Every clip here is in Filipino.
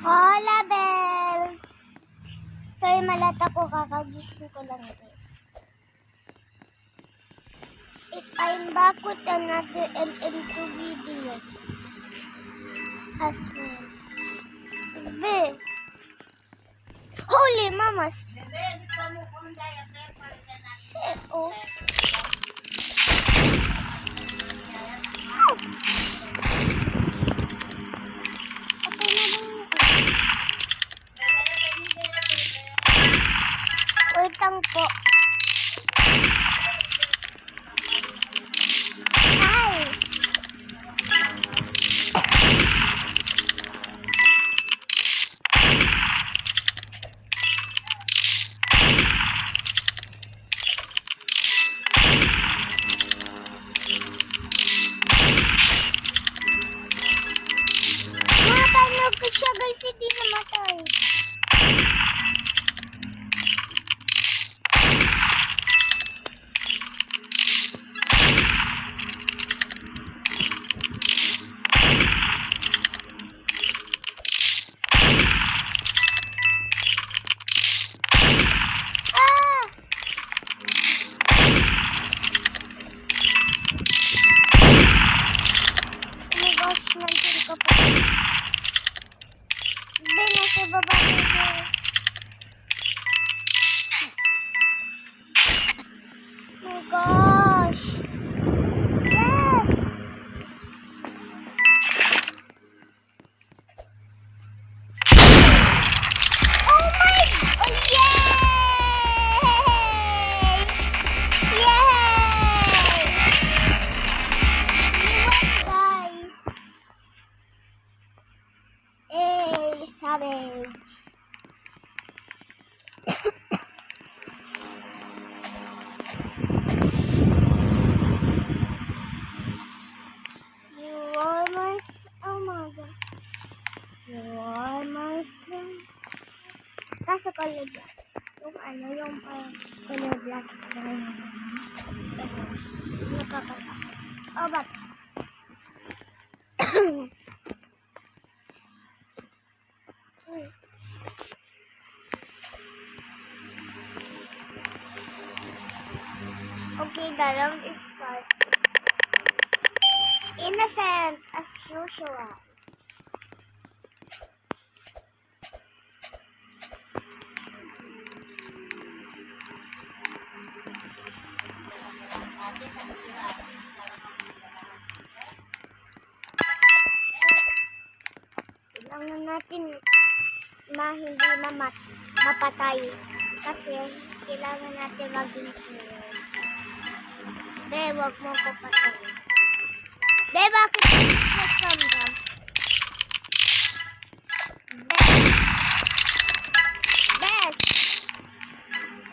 Hola, Bells! Sorry, malata ko. Kakagising ko lang, guys. I'm back with another LM2 video. As well. Be. Holy mamas! Oh. Wait lang po. Hi! Napanood ko siya, guys, hindi namatay. Savage. You are my oh my god. You are my son. Kaso color black. Yung ano, yung color black. Nakakatakot. Oh, ba't? Okay, the round is start. Innocent as usual. Kailangan natin hindi mapatay kasi kailangan natin maging clear. Be, wag mo ko patay. Be, bakit nagkamdam? Be. Bes.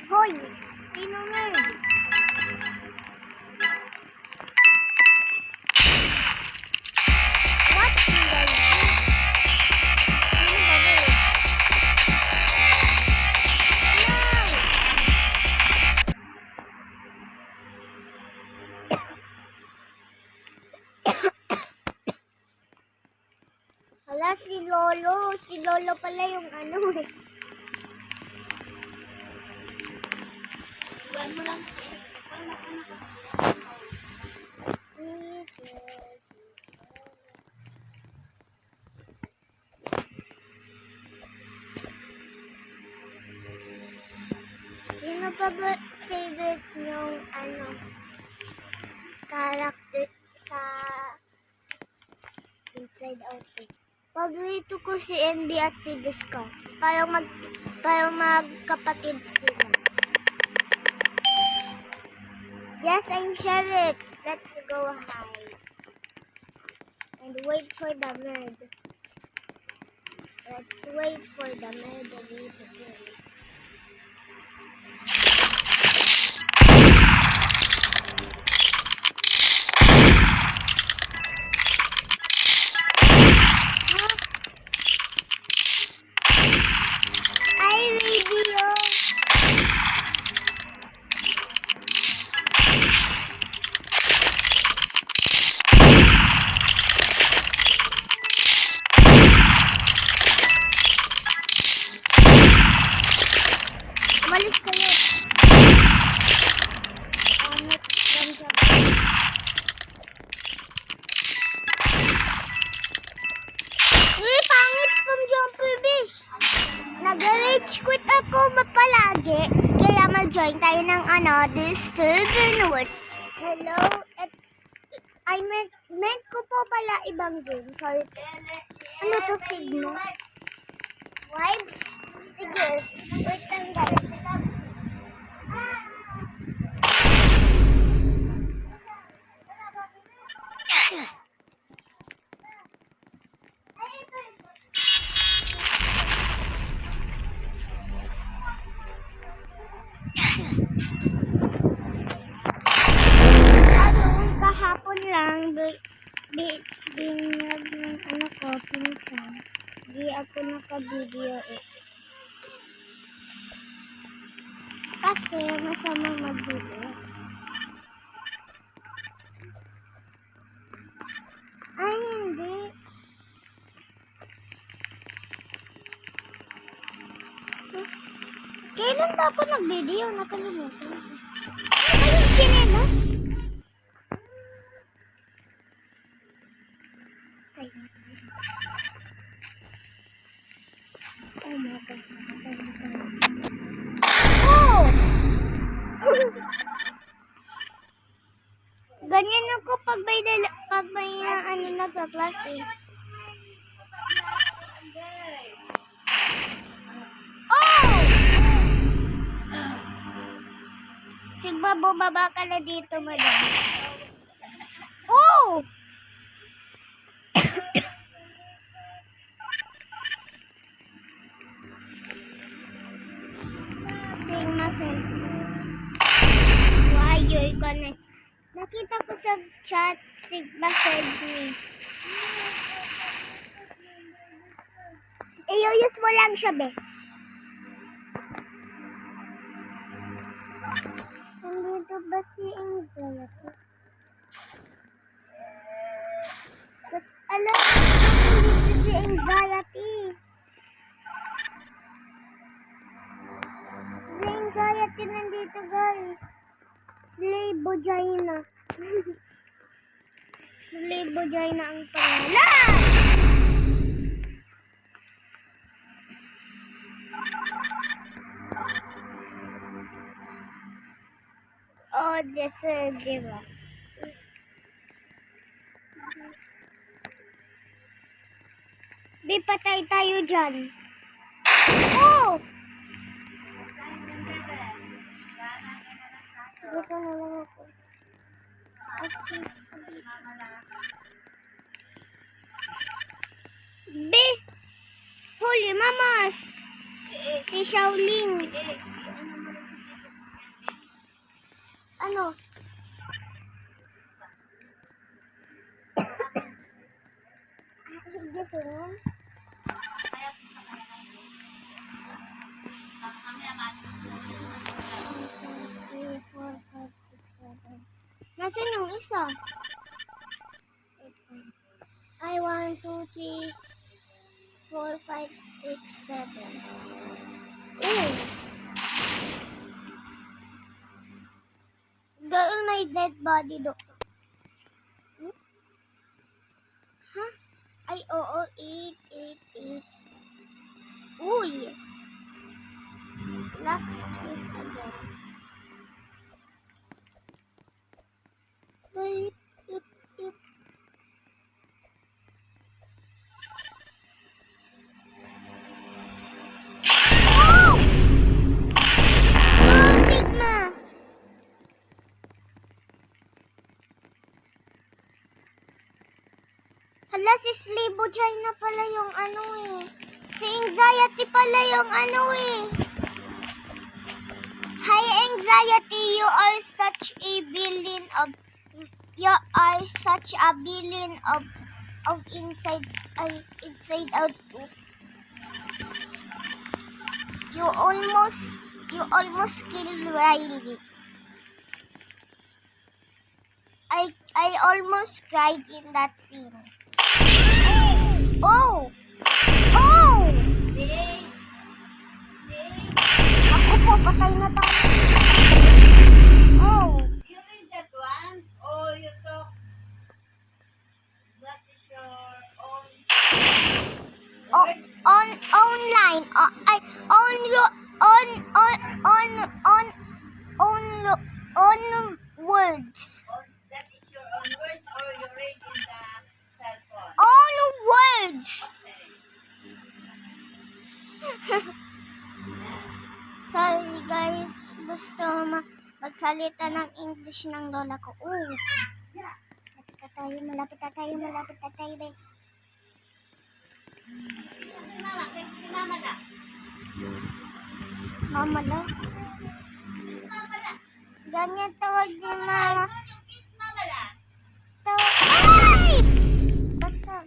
Hoy, sino nerd? What in the world? Sino ba nerd? Wala si Lolo. Si Lolo pala yung ano eh. Buwan mo lang. Sino pa ba favorite yung ano character sa Inside Out? Paborito ko si Andy at si Discuss. Parang magkapatid sila. Yes, I'm Sheriff. Let's go hide. And wait for the murd. Let's wait for the murd to be together. Mag-rage quit ako palagi. Kaya mag-join tayo ng this server. Hello? I meant ko po pala ibang game. Sorry po. Ano to, Sigma? Vibes? Sige. Wait lang guys. Kahapon lang, binyag ng ko, pinsan. Di ako naka-video Kasi masama mag-video. Ay, hindi. Kailan dapat nag-video? Nakalimutan ko. Ano ba yung chinelas? Oh my God. Oh! Ganyan ako pag may nagka-klase. Oh! Sigba, bumaba ka na dito, madam. Oh! Sigma, Wayoy ka na. Nakita ko sa chat, Sigma said me. Iyuyus mo lang siya, be. Nandito ba si Anxiety? Tapos, alam ko, nandito si Anxiety. Si Anxiety nandito, guys. Slay Vagina. Slay Vagina ang pangalan. Oh, this is give up. Di patay tayo dyan. Oh! Dito na lang ako. Be! Holy mamas! Si Shaolin. Ano? Gusto mo? Nasaan yung isa? I 1, 2, 3, 4, 5, 6, 7. Oh! Girl, my dead body do. Huh? Ay, oo, 8, 8, 8. Uy! Lux, please, again. Wait, it. Oh! Oh, Sigma! Hala, si Slibo China pala yung Si Anxiety pala yung Hi, Anxiety, you are such a villain of inside out. You almost killed Riley. I almost cried in that scene. Oh! Oh! Ako po, patay na tayo. Oh! You read that one? Or you talk? That is your own. Online. line. Ay, on your, on words. That is your own words or you read in the cell phone? On words. Sorry guys, gusto magsalita ng English ng lola ko. Oops. Malapit na tayo, babe. Si mama na. Mama lang. Ganyan tawag ni mama. Kiss mama na. Tawag. Ay! Basag.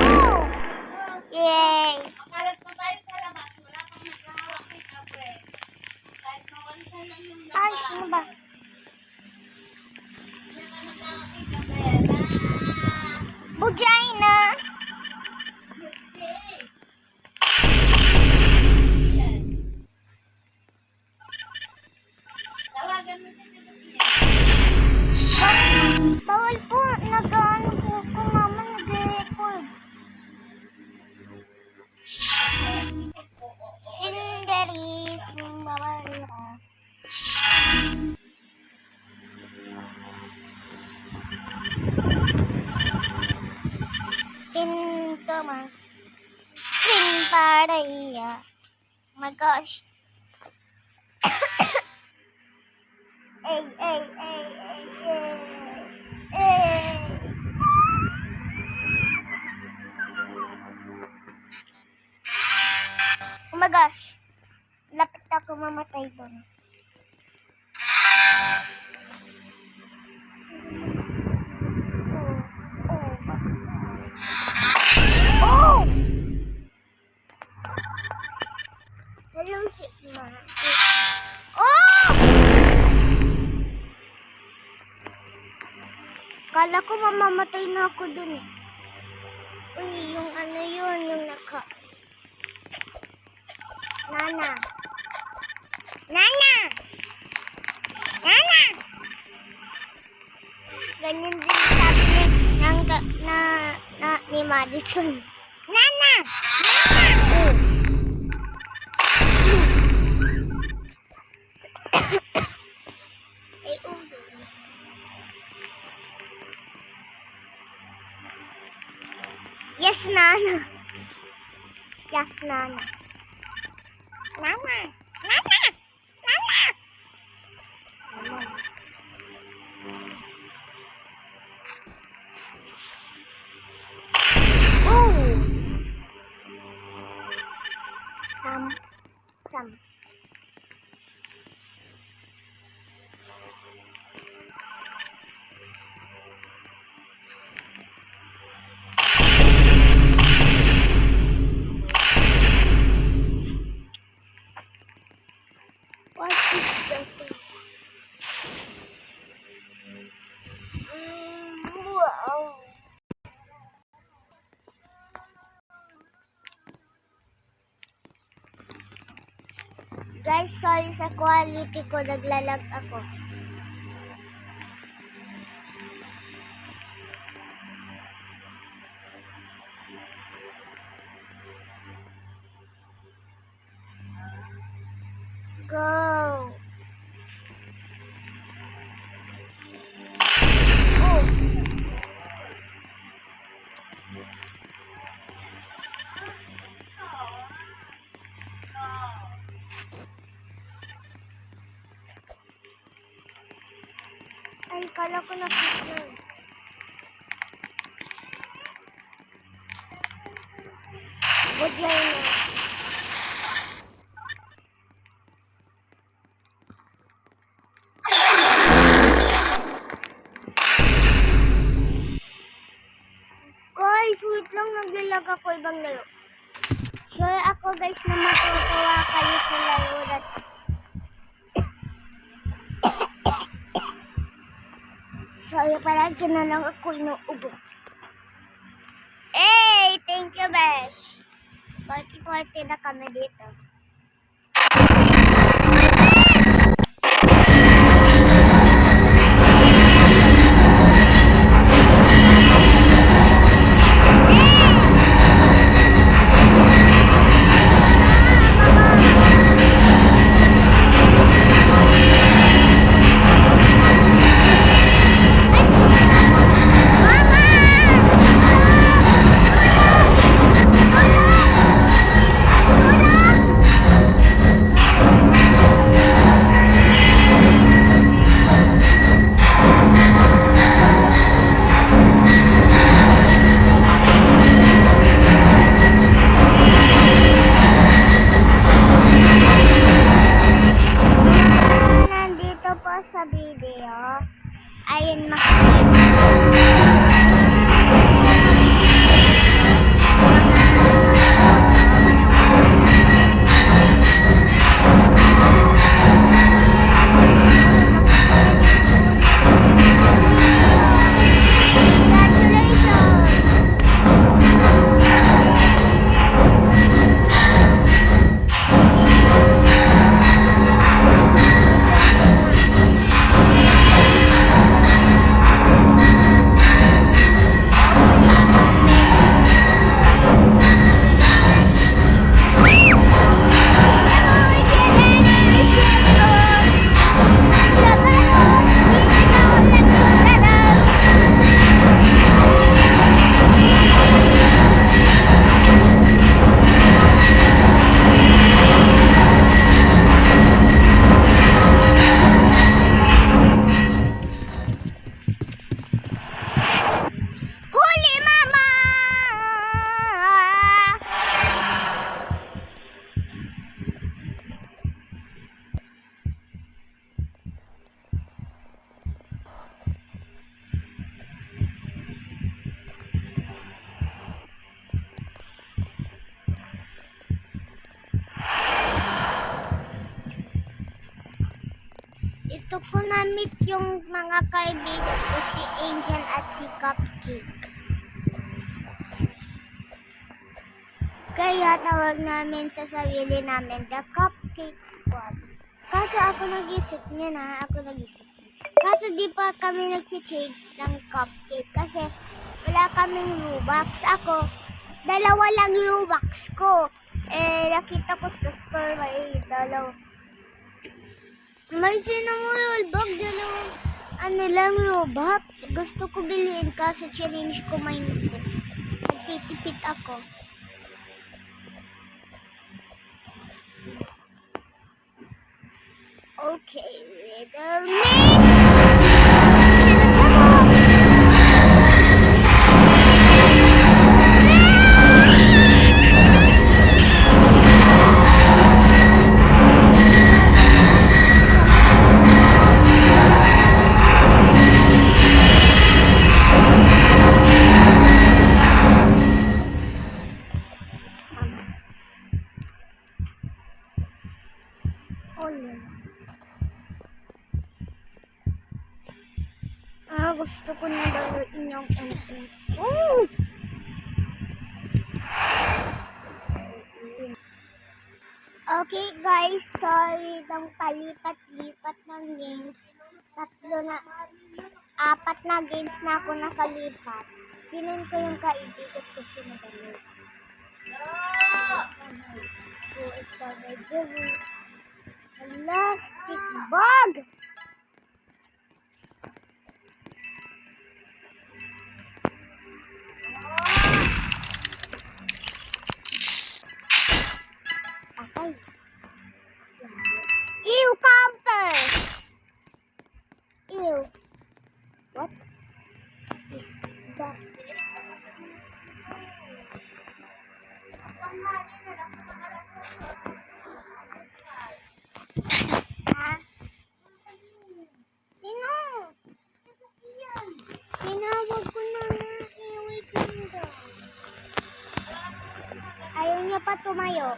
Oh! Yay! Makalat pa tayo sa labas. Wala pang naghahawak ni kape. Kahit mawansa lang yung labas. Ay, sino ba? Wala pang naghahawak ni kape. Bugina! Tawagan mo si Tito. Bawal po. Nag-ano po ko, mama. Nag-record. Cinderis. Bawal yan. Sintomas. Sinparaya. Oh my gosh. Ay, ay, ay, ay, ay. Ay. Oh my gosh. Lapit ako mamatay doon. Oh! Nalusip na. Oh! Kala ko mamamatay na ako dun eh. Uy, yung ano yun, yung naka... Nana! Nana! Nana! Ganyan din sabi ni Madison. Nana! Nana! Oh. Ay, ulo. Yes, Nana. Yes, Nana. Nana. Nana. Nana. Oh. Some. What is that? Wow. Guys, sorry sa quality ko, naglalag ako. Go. Oh. Ay, kala ko na picture. Good line na. Guys, wait lang, naglalag ako ibang laro. Sure ako guys na matutuwa kayo sa laro na to. Sorry, palagi na lang ako inuubo. Hey, thank you, Besh. Party-party na kami dito. tayo makikita. Congratulations! Huli mama! Ito ko na-meet yung mga kaibigan ko, si Angel at si Cupcake. Kaya tawag namin sa sarili namin The Cupcake Squad. Kaso ako nag-isip niya na, Kaso di pa kami nag-change ng cupcake kasi wala kaming Robux. Ako, 2 lang Robux ko. Nakita ko sa store may 2. May sinamurol bag, 2 lang Robux. Gusto ko bilhin kaso challenge ko may ko. Nagtitipid ako. Okay, little mix. Gusto ko na daluin yung MP. Ooh! Okay guys, sorry ng palipat-lipat ng games. 4 na games na ako nakalipat. Ginan ko yung kaibigan ko sinadalo. Who is the elastic bug? Okay. Ew, camper! Ew. What is that? Ha? Sino? Tinawag ko na nga. Wait lang daw. Ayaw niya pa tumayo.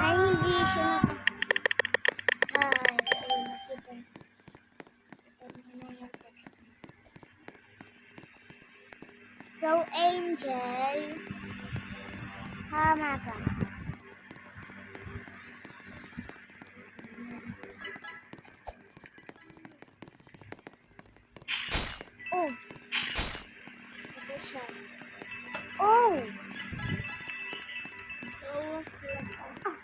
Ay, hindi siya So, Angel, tama ka. Oh! Ito siya. Oh! Ah!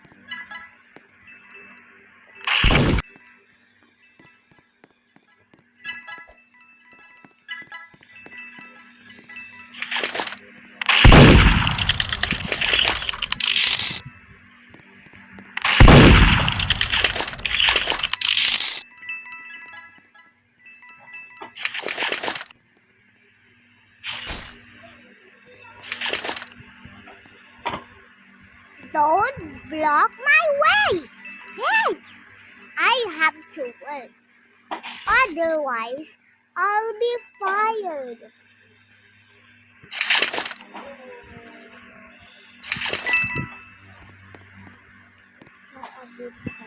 Don't block my way. Yes, I have to work. Otherwise, I'll be fired. Sa kabit.